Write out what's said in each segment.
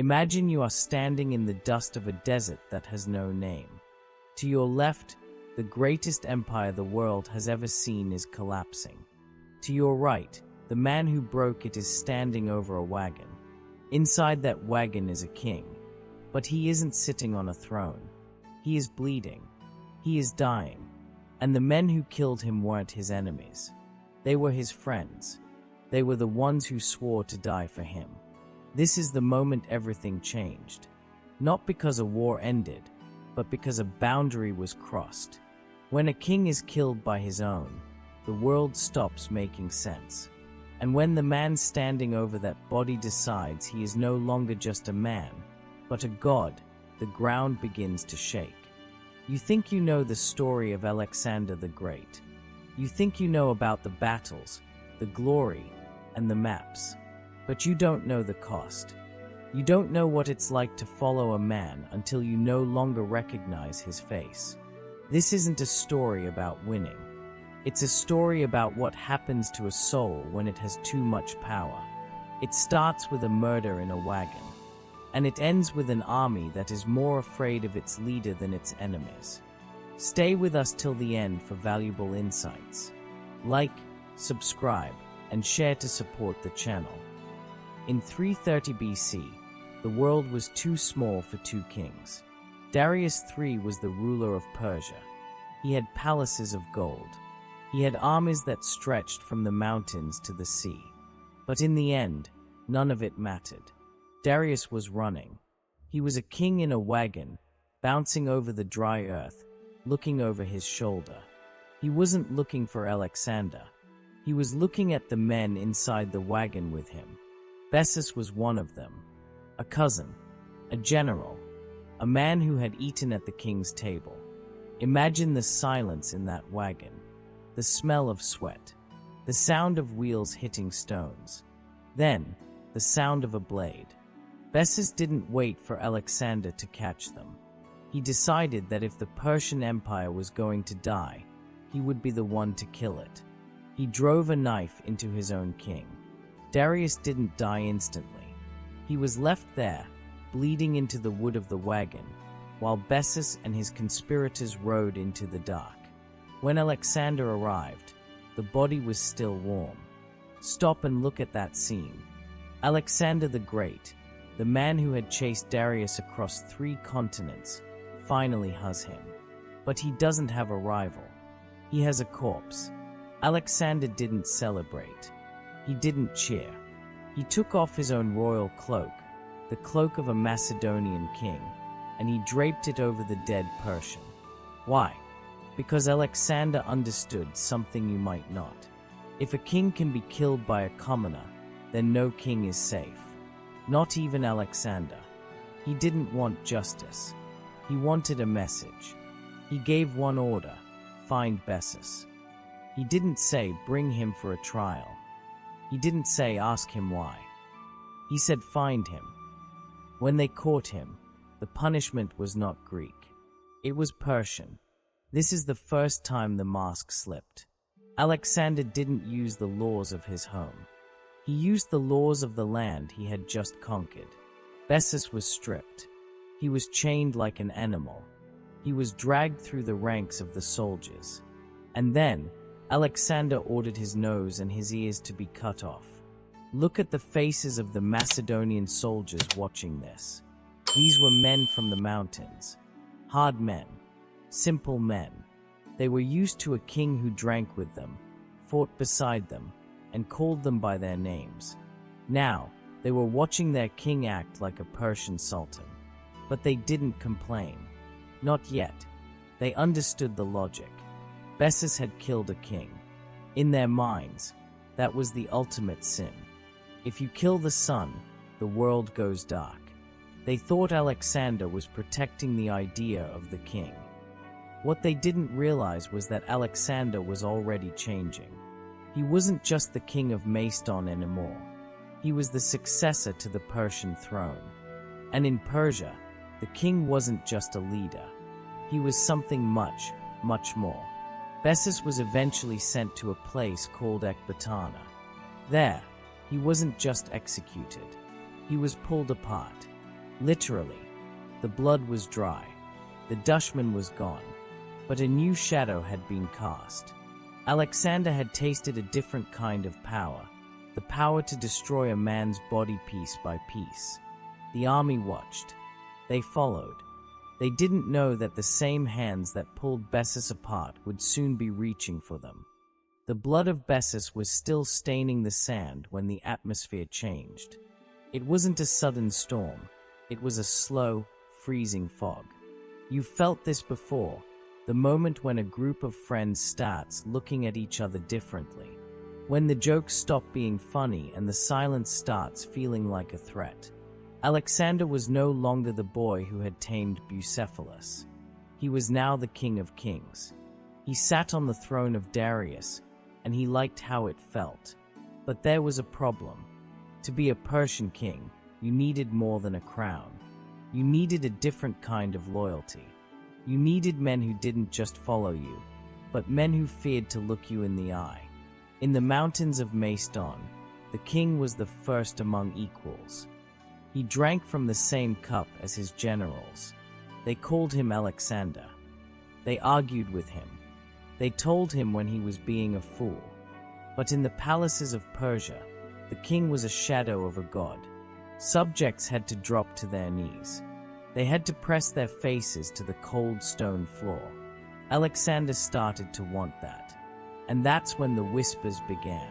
Imagine you are standing in the dust of a desert that has no name. To your left, the greatest empire the world has ever seen is collapsing. To your right, the man who broke it is standing over a wagon. Inside that wagon is a king, but he isn't sitting on a throne. He is bleeding. He is dying. And the men who killed him weren't his enemies. They were his friends. They were the ones who swore to die for him. This is the moment everything changed. Not because a war ended, but because a boundary was crossed. When a king is killed by his own, the world stops making sense. And when the man standing over that body decides he is no longer just a man, but a god, the ground begins to shake. You think you know the story of Alexander the Great. You think you know about the battles, the glory, and the maps. But you don't know the cost. You don't know what it's like to follow a man until you no longer recognize his face. This isn't a story about winning. It's a story about what happens to a soul when it has too much power. It starts with a murder in a wagon, and it ends with an army that is more afraid of its leader than its enemies. Stay with us till the end for valuable insights. Like, subscribe, and share to support the channel. In 330 BC, the world was too small for two kings. Darius III was the ruler of Persia. He had palaces of gold. He had armies that stretched from the mountains to the sea. But in the end, none of it mattered. Darius was running. He was a king in a wagon, bouncing over the dry earth, looking over his shoulder. He wasn't looking for Alexander. He was looking at the men inside the wagon with him. Bessus was one of them. A cousin, a general, a man who had eaten at the king's table. Imagine the silence in that wagon, the smell of sweat, the sound of wheels hitting stones. Then, the sound of a blade. Bessus didn't wait for Alexander to catch them. He decided that if the Persian Empire was going to die, he would be the one to kill it. He drove a knife into his own king. Darius didn't die instantly. He was left there, bleeding into the wood of the wagon, while Bessus and his conspirators rode into the dark. When Alexander arrived, the body was still warm. Stop and look at that scene. Alexander the Great, the man who had chased Darius across 3 continents, finally has him. But he doesn't have a rival. He has a corpse. Alexander didn't celebrate. He didn't cheer. He took off his own royal cloak, the cloak of a Macedonian king, and he draped it over the dead Persian. Why? Because Alexander understood something you might not. If a king can be killed by a commoner, then no king is safe. Not even Alexander. He didn't want justice. He wanted a message. He gave one order: find Bessus. He didn't say bring him for a trial. He didn't say ask him why. He said find him. When they caught him, the punishment was not Greek. It was Persian. This is the first time the mask slipped. Alexander didn't use the laws of his home. He used the laws of the land he had just conquered. Bessus was stripped. He was chained like an animal. He was dragged through the ranks of the soldiers. And then, Alexander ordered his nose and his ears to be cut off. Look at the faces of the Macedonian soldiers watching this. These were men from the mountains. Hard men. Simple men. They were used to a king who drank with them, fought beside them, and called them by their names. Now, they were watching their king act like a Persian sultan. But they didn't complain. Not yet. They understood the logic. Bessus had killed a king. In their minds, that was the ultimate sin. If you kill the sun, the world goes dark. They thought Alexander was protecting the idea of the king. What they didn't realize was that Alexander was already changing. He wasn't just the king of Macedon anymore. He was the successor to the Persian throne. And in Persia, the king wasn't just a leader. He was something much, much more. Bessus was eventually sent to a place called Ecbatana. There, he wasn't just executed. He was pulled apart. Literally, the blood was dry, the Dutchman was gone, but a new shadow had been cast. Alexander had tasted a different kind of power, the power to destroy a man's body piece by piece. The army watched. They followed. They didn't know that the same hands that pulled Bessus apart would soon be reaching for them. The blood of Bessus was still staining the sand when the atmosphere changed. It wasn't a sudden storm. It was a slow, freezing fog. You felt this before, the moment when a group of friends starts looking at each other differently. When the jokes stop being funny and the silence starts feeling like a threat. Alexander was no longer the boy who had tamed Bucephalus. He was now the king of kings. He sat on the throne of Darius, and he liked how it felt. But there was a problem. To be a Persian king, you needed more than a crown. You needed a different kind of loyalty. You needed men who didn't just follow you, but men who feared to look you in the eye. In the mountains of Macedon, the king was the first among equals. He drank from the same cup as his generals. They called him Alexander. They argued with him. They told him when he was being a fool. But in the palaces of Persia, the king was a shadow of a god. Subjects had to drop to their knees. They had to press their faces to the cold stone floor. Alexander started to want that. And that's when the whispers began.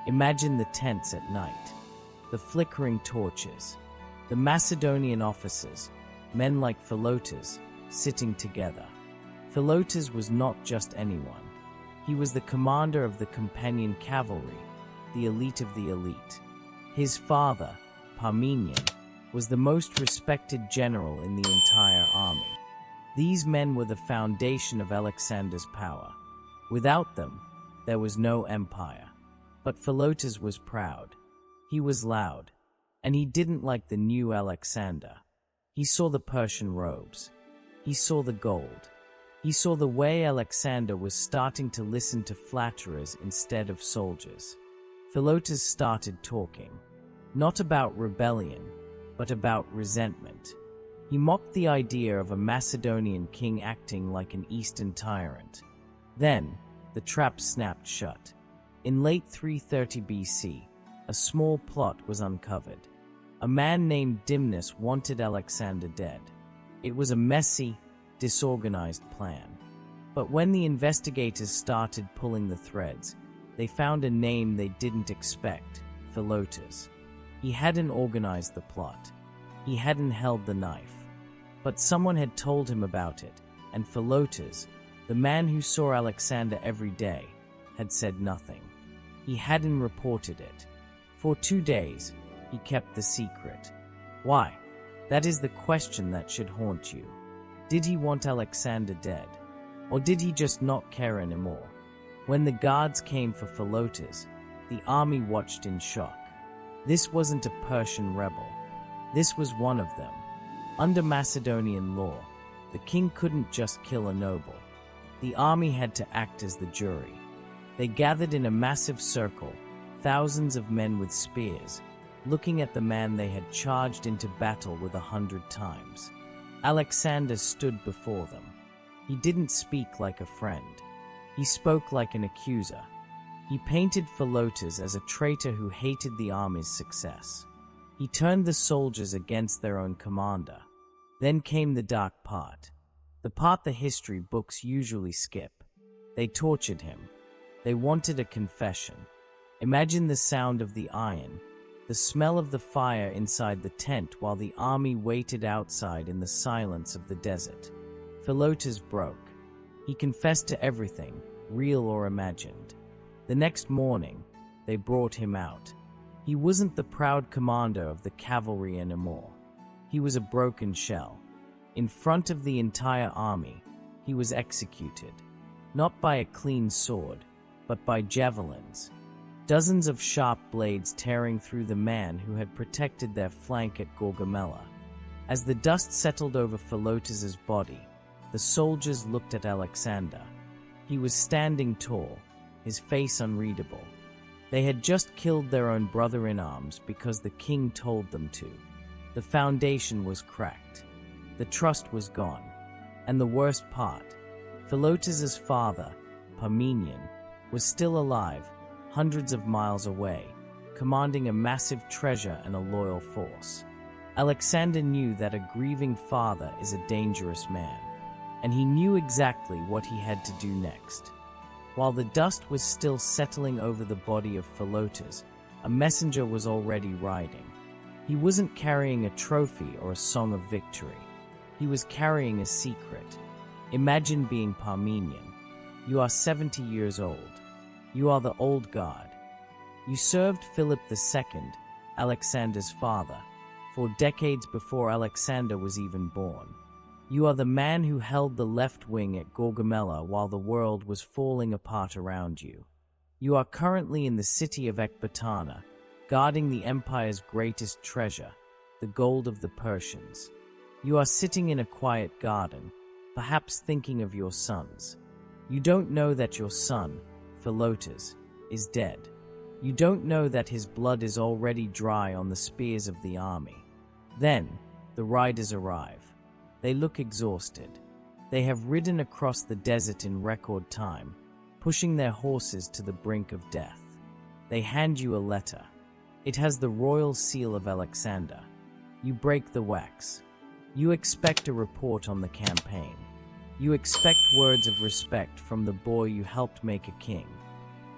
Imagine the tents at night, the flickering torches, the Macedonian officers, men like Philotas, sitting together. Philotas was not just anyone. He was the commander of the Companion cavalry, the elite of the elite. His father, Parmenion, was the most respected general in the entire army. These men were the foundation of Alexander's power. Without them, there was no empire. But Philotas was proud. He was loud. And he didn't like the new Alexander. He saw the Persian robes. He saw the gold. He saw the way Alexander was starting to listen to flatterers instead of soldiers. Philotas started talking. Not about rebellion, but about resentment. He mocked the idea of a Macedonian king acting like an Eastern tyrant. Then, the trap snapped shut. In late 330 BC, a small plot was uncovered. A man named Dimnus wanted Alexander dead. It was a messy, disorganized plan. But when the investigators started pulling the threads, they found a name they didn't expect: Philotas. He hadn't organized the plot. He hadn't held the knife. But someone had told him about it, and Philotas, the man who saw Alexander every day, had said nothing. He hadn't reported it. For 2 days, he kept the secret. Why? That is the question that should haunt you. Did he want Alexander dead? Or did he just not care anymore? When the guards came for Philotas, the army watched in shock. This wasn't a Persian rebel. This was one of them. Under Macedonian law, the king couldn't just kill a noble. The army had to act as the jury. They gathered in a massive circle, thousands of men with spears, looking at the man they had charged into battle with 100 times. Alexander stood before them. He didn't speak like a friend. He spoke like an accuser. He painted Philotas as a traitor who hated the army's success. He turned the soldiers against their own commander. Then came the dark part, the part the history books usually skip. They tortured him. They wanted a confession. Imagine the sound of the iron, the smell of the fire inside the tent while the army waited outside in the silence of the desert. Philotas broke. He confessed to everything, real or imagined. The next morning, they brought him out. He wasn't the proud commander of the cavalry anymore. He was a broken shell. In front of the entire army, he was executed. Not by a clean sword, but by javelins. Dozens of sharp blades tearing through the man who had protected their flank at Gaugamela. As the dust settled over Philotas's body, the soldiers looked at Alexander. He was standing tall, his face unreadable. They had just killed their own brother-in-arms because the king told them to. The foundation was cracked. The trust was gone. And the worst part, Philotas's father, Parmenion, was still alive, hundreds of miles away, commanding a massive treasure and a loyal force. Alexander knew that a grieving father is a dangerous man, and he knew exactly what he had to do next. While the dust was still settling over the body of Philotas, a messenger was already riding. He wasn't carrying a trophy or a song of victory. He was carrying a secret. Imagine being Parmenion. You are 70 years old. You are the old guard. You served Philip II, Alexander's father, for decades before Alexander was even born. You are the man who held the left wing at Gaugamela while the world was falling apart around you. You are currently in the city of Ecbatana, guarding the empire's greatest treasure, the gold of the Persians. You are sitting in a quiet garden, perhaps thinking of your sons. You don't know that your son, Philotas, is dead. You don't know that his blood is already dry on the spears of the army. Then, the riders arrive. They look exhausted. They have ridden across the desert in record time, pushing their horses to the brink of death. They hand you a letter. It has the royal seal of Alexander. You break the wax. You expect a report on the campaign. You expect words of respect from the boy you helped make a king.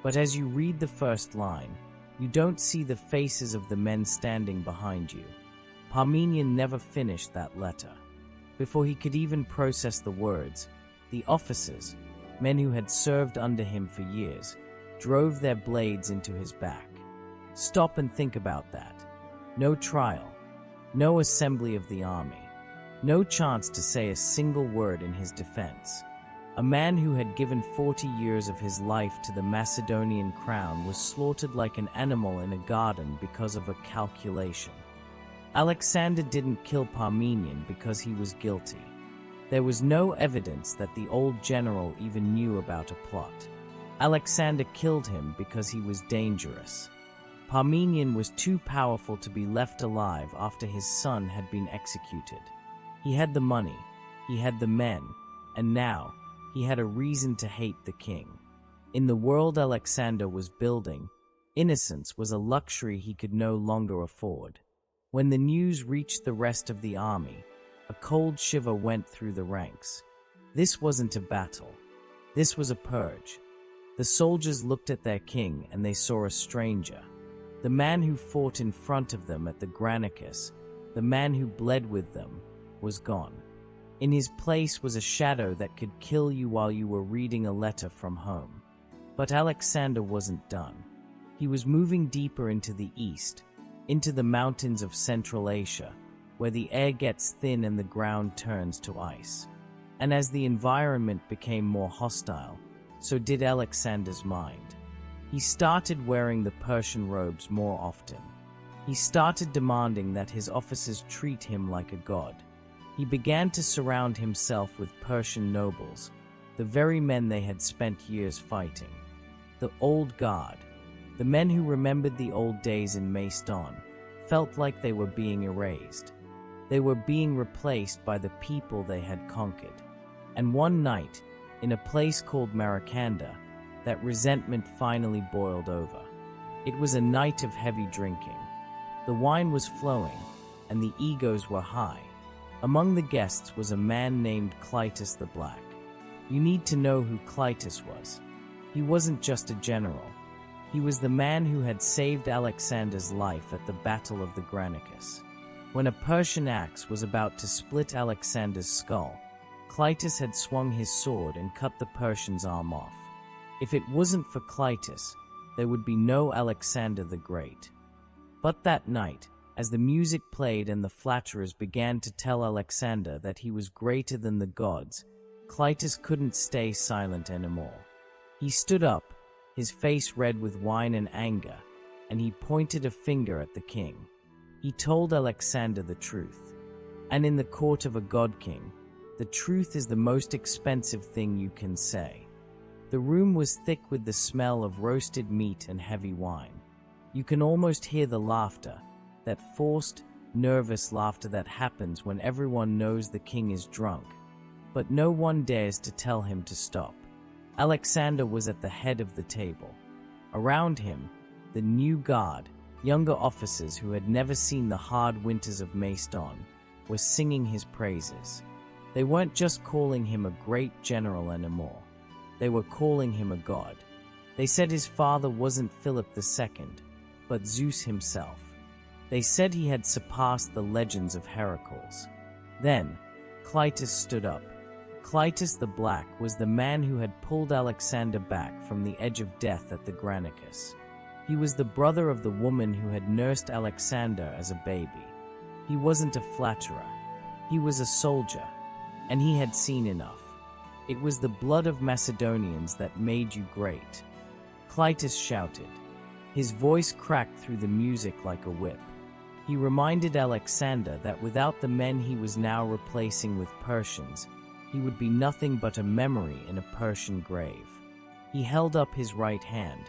But as you read the first line, you don't see the faces of the men standing behind you. Parmenion never finished that letter. Before he could even process the words, the officers, men who had served under him for years, drove their blades into his back. Stop and think about that. No trial, no assembly of the army, no chance to say a single word in his defense. A man who had given 40 years of his life to the Macedonian crown was slaughtered like an animal in a garden because of a calculation. Alexander didn't kill Parmenion because he was guilty. There was no evidence that the old general even knew about a plot. Alexander killed him because he was dangerous. Parmenion was too powerful to be left alive after his son had been executed. He had the money, he had the men, and now he had a reason to hate the king. In the world Alexander was building, innocence was a luxury he could no longer afford. When the news reached the rest of the army, a cold shiver went through the ranks. This wasn't a battle. This was a purge. The soldiers looked at their king and they saw a stranger. The man who fought in front of them at the Granicus, the man who bled with them, was gone. In his place was a shadow that could kill you while you were reading a letter from home. But Alexander wasn't done. He was moving deeper into the east, into the mountains of Central Asia, where the air gets thin and the ground turns to ice. And as the environment became more hostile, so did Alexander's mind. He started wearing the Persian robes more often. He started demanding that his officers treat him like a god. He began to surround himself with Persian nobles, the very men they had spent years fighting. The old guard, the men who remembered the old days in Macedon, felt like they were being erased. They were being replaced by the people they had conquered. And one night, in a place called Maracanda, that resentment finally boiled over. It was a night of heavy drinking. The wine was flowing, and the egos were high. Among the guests was a man named Cleitus the Black. You need to know who Cleitus was. He wasn't just a general. He was the man who had saved Alexander's life at the Battle of the Granicus. When a Persian axe was about to split Alexander's skull, Cleitus had swung his sword and cut the Persian's arm off. If it wasn't for Cleitus, there would be no Alexander the Great. But that night, as the music played and the flatterers began to tell Alexander that he was greater than the gods, Cleitus couldn't stay silent anymore. He stood up, his face red with wine and anger, and he pointed a finger at the king. He told Alexander the truth. And in the court of a god king, the truth is the most expensive thing you can say. The room was thick with the smell of roasted meat and heavy wine. You can almost hear the laughter, that forced, nervous laughter that happens when everyone knows the king is drunk, but no one dares to tell him to stop. Alexander was at the head of the table. Around him, the new guard, younger officers who had never seen the hard winters of Macedon, were singing his praises. They weren't just calling him a great general anymore. They were calling him a god. They said his father wasn't Philip II, but Zeus himself. They said he had surpassed the legends of Heracles. Then, Cleitus stood up. Cleitus the Black was the man who had pulled Alexander back from the edge of death at the Granicus. He was the brother of the woman who had nursed Alexander as a baby. He wasn't a flatterer. He was a soldier, and he had seen enough. It was the blood of Macedonians that made you great. Cleitus shouted. His voice cracked through the music like a whip. He reminded Alexander that without the men he was now replacing with Persians, he would be nothing but a memory in a Persian grave. He held up his right hand,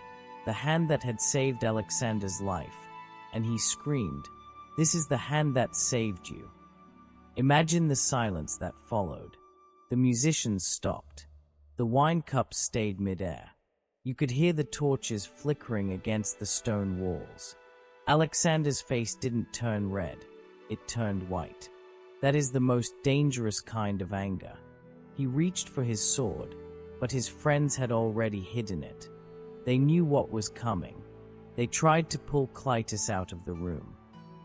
the hand that had saved Alexander's life, and he screamed, "This is the hand that saved you." Imagine the silence that followed. The musicians stopped. The wine cups stayed midair. You could hear the torches flickering against the stone walls. Alexander's face didn't turn red, it turned white. That is the most dangerous kind of anger. He reached for his sword, but his friends had already hidden it. They knew what was coming. They tried to pull Cleitus out of the room.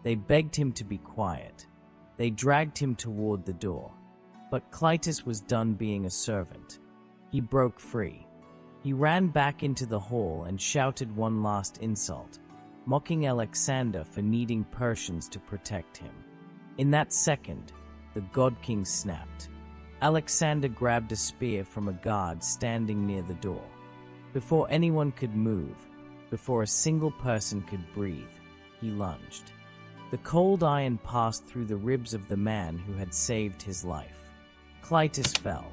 They begged him to be quiet. They dragged him toward the door. But Cleitus was done being a servant. He broke free. He ran back into the hall and shouted one last insult, mocking Alexander for needing Persians to protect him. In that second, the God King snapped. Alexander grabbed a spear from a guard standing near the door. Before anyone could move, before a single person could breathe, he lunged. The cold iron passed through the ribs of the man who had saved his life. Cleitus fell.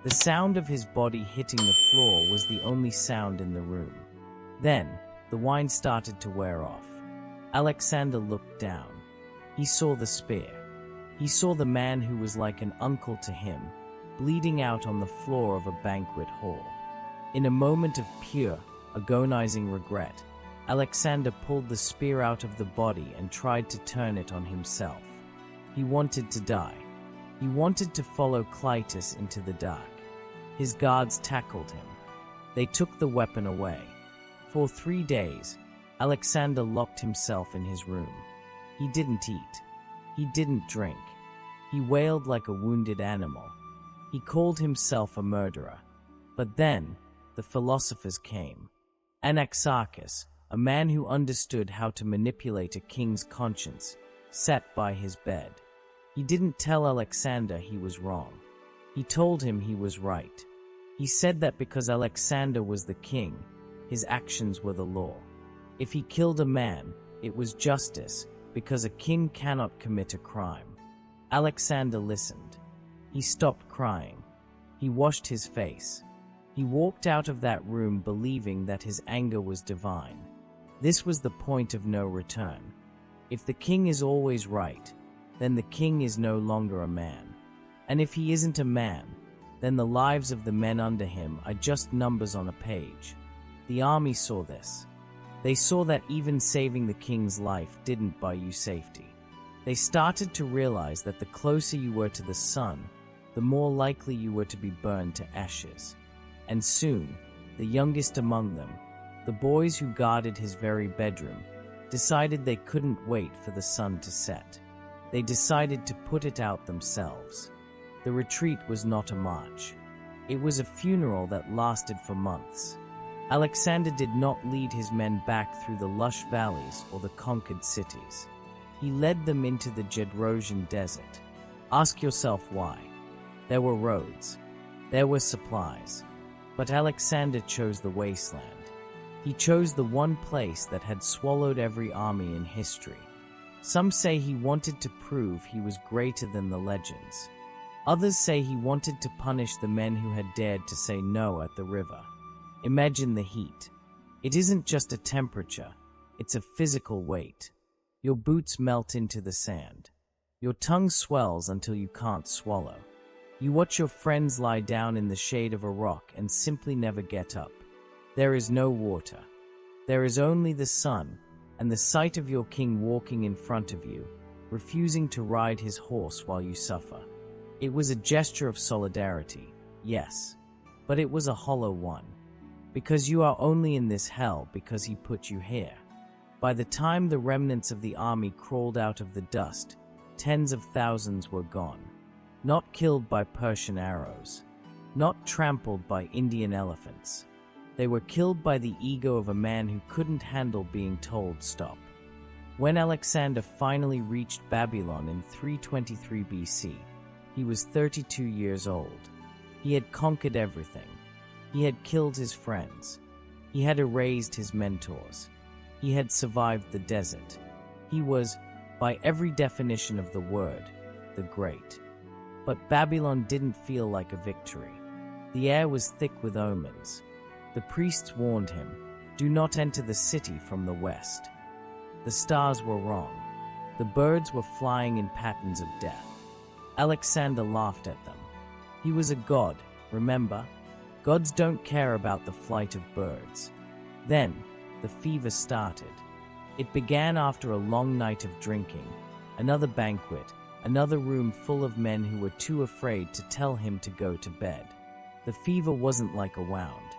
The sound of his body hitting the floor was the only sound in the room. Then, the wine started to wear off. Alexander looked down. He saw the spear. He saw the man who was like an uncle to him, bleeding out on the floor of a banquet hall. In a moment of pure, agonizing regret, Alexander pulled the spear out of the body and tried to turn it on himself. He wanted to die. He wanted to follow Cleitus into the dark. His guards tackled him. They took the weapon away. For 3 days, Alexander locked himself in his room. He didn't eat. He didn't drink. He wailed like a wounded animal. He called himself a murderer. But then, the philosophers came. Anaxarchus, a man who understood how to manipulate a king's conscience, sat by his bed. He didn't tell Alexander he was wrong. He told him he was right. He said that because Alexander was the king, his actions were the law. If he killed a man, it was justice, because a king cannot commit a crime. Alexander listened. He stopped crying. He washed his face. He walked out of that room believing that his anger was divine. This was the point of no return. If the king is always right, then the king is no longer a man. And if he isn't a man, then the lives of the men under him are just numbers on a page. The army saw this. They saw that even saving the king's life didn't buy you safety. They started to realize that the closer you were to the sun, the more likely you were to be burned to ashes. And soon, the youngest among them, the boys who guarded his very bedroom, decided they couldn't wait for the sun to set. They decided to put it out themselves. The retreat was not a march. It was a funeral that lasted for months. Alexander did not lead his men back through the lush valleys or the conquered cities. He led them into the Gedrosian desert. Ask yourself why. There were roads. There were supplies. But Alexander chose the wasteland. He chose the one place that had swallowed every army in history. Some say he wanted to prove he was greater than the legends. Others say he wanted to punish the men who had dared to say no at the river. Imagine the heat. It isn't just a temperature, it's a physical weight. Your boots melt into the sand. Your tongue swells until you can't swallow. You watch your friends lie down in the shade of a rock and simply never get up. There is no water. There is only the sun and the sight of your king walking in front of you, refusing to ride his horse while you suffer. It was a gesture of solidarity, yes, but it was a hollow one. Because you are only in this hell because he put you here. By the time the remnants of the army crawled out of the dust, tens of thousands were gone. Not killed by Persian arrows. Not trampled by Indian elephants. They were killed by the ego of a man who couldn't handle being told stop. When Alexander finally reached Babylon in 323 BC, he was 32 years old. He had conquered everything. He had killed his friends. He had erased his mentors. He had survived the desert. He was, by every definition of the word, the Great. But Babylon didn't feel like a victory. The air was thick with omens. The priests warned him, "Do not enter the city from the west." The stars were wrong. The birds were flying in patterns of death. Alexander laughed at them. He was a god, remember? Gods don't care about the flight of birds. Then, the fever started. It began after a long night of drinking, another banquet, another room full of men who were too afraid to tell him to go to bed. The fever wasn't like a wound.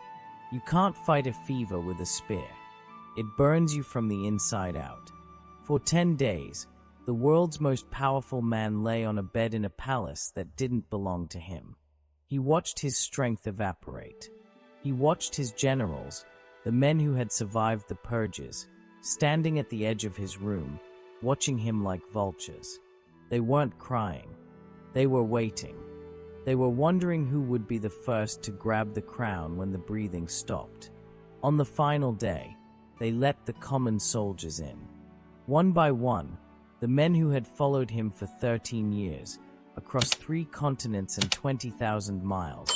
You can't fight a fever with a spear. It burns you from the inside out. For 10 days, the world's most powerful man lay on a bed in a palace that didn't belong to him. He watched his strength evaporate. He watched his generals, the men who had survived the purges, standing at the edge of his room, watching him like vultures. They weren't crying. They were waiting. They were wondering who would be the first to grab the crown when the breathing stopped. On the final day, they let the common soldiers in. One by one, the men who had followed him for 13 years, across 3 continents and 20,000 miles,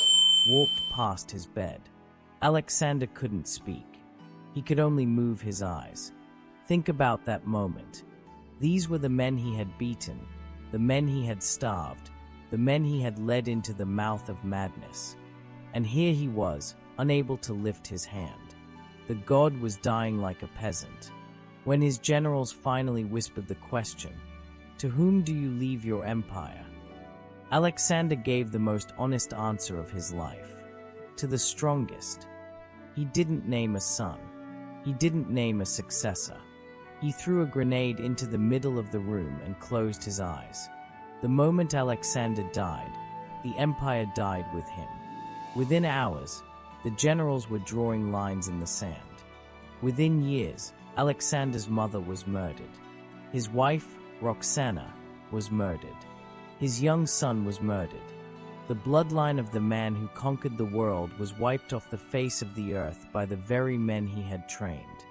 walked past his bed. Alexander couldn't speak. He could only move his eyes. Think about that moment. These were the men he had beaten, the men he had starved, the men he had led into the mouth of madness. And here he was, unable to lift his hand. The god was dying like a peasant. When his generals finally whispered the question, "To whom do you leave your empire?" Alexander gave the most honest answer of his life. To the strongest. He didn't name a son. He didn't name a successor. He threw a grenade into the middle of the room and closed his eyes. The moment Alexander died, the empire died with him. Within hours, the generals were drawing lines in the sand. Within years, Alexander's mother was murdered. His wife, Roxana, was murdered. His young son was murdered. The bloodline of the man who conquered the world was wiped off the face of the earth by the very men he had trained.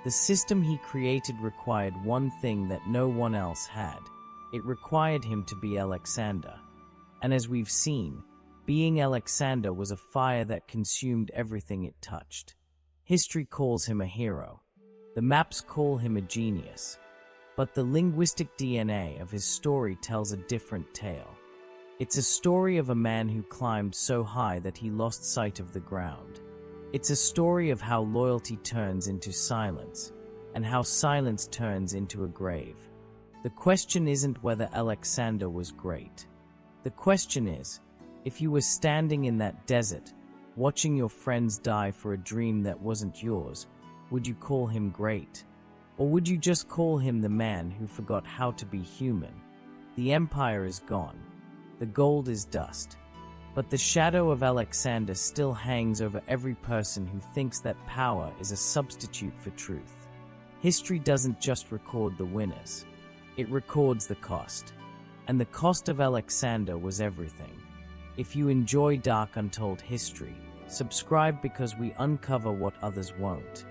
The system he created required one thing that no one else had. It required him to be Alexander. And as we've seen, being Alexander was a fire that consumed everything it touched. History calls him a hero. The maps call him a genius. But the linguistic DNA of his story tells a different tale. It's a story of a man who climbed so high that he lost sight of the ground. It's a story of how loyalty turns into silence, and how silence turns into a grave. The question isn't whether Alexander was great. The question is, if you were standing in that desert, watching your friends die for a dream that wasn't yours, would you call him great? Or would you just call him the man who forgot how to be human? The empire is gone. The gold is dust. But the shadow of Alexander still hangs over every person who thinks that power is a substitute for truth. History doesn't just record the winners. It records the cost. And the cost of Alexander was everything. If you enjoy dark untold history, subscribe because we uncover what others won't.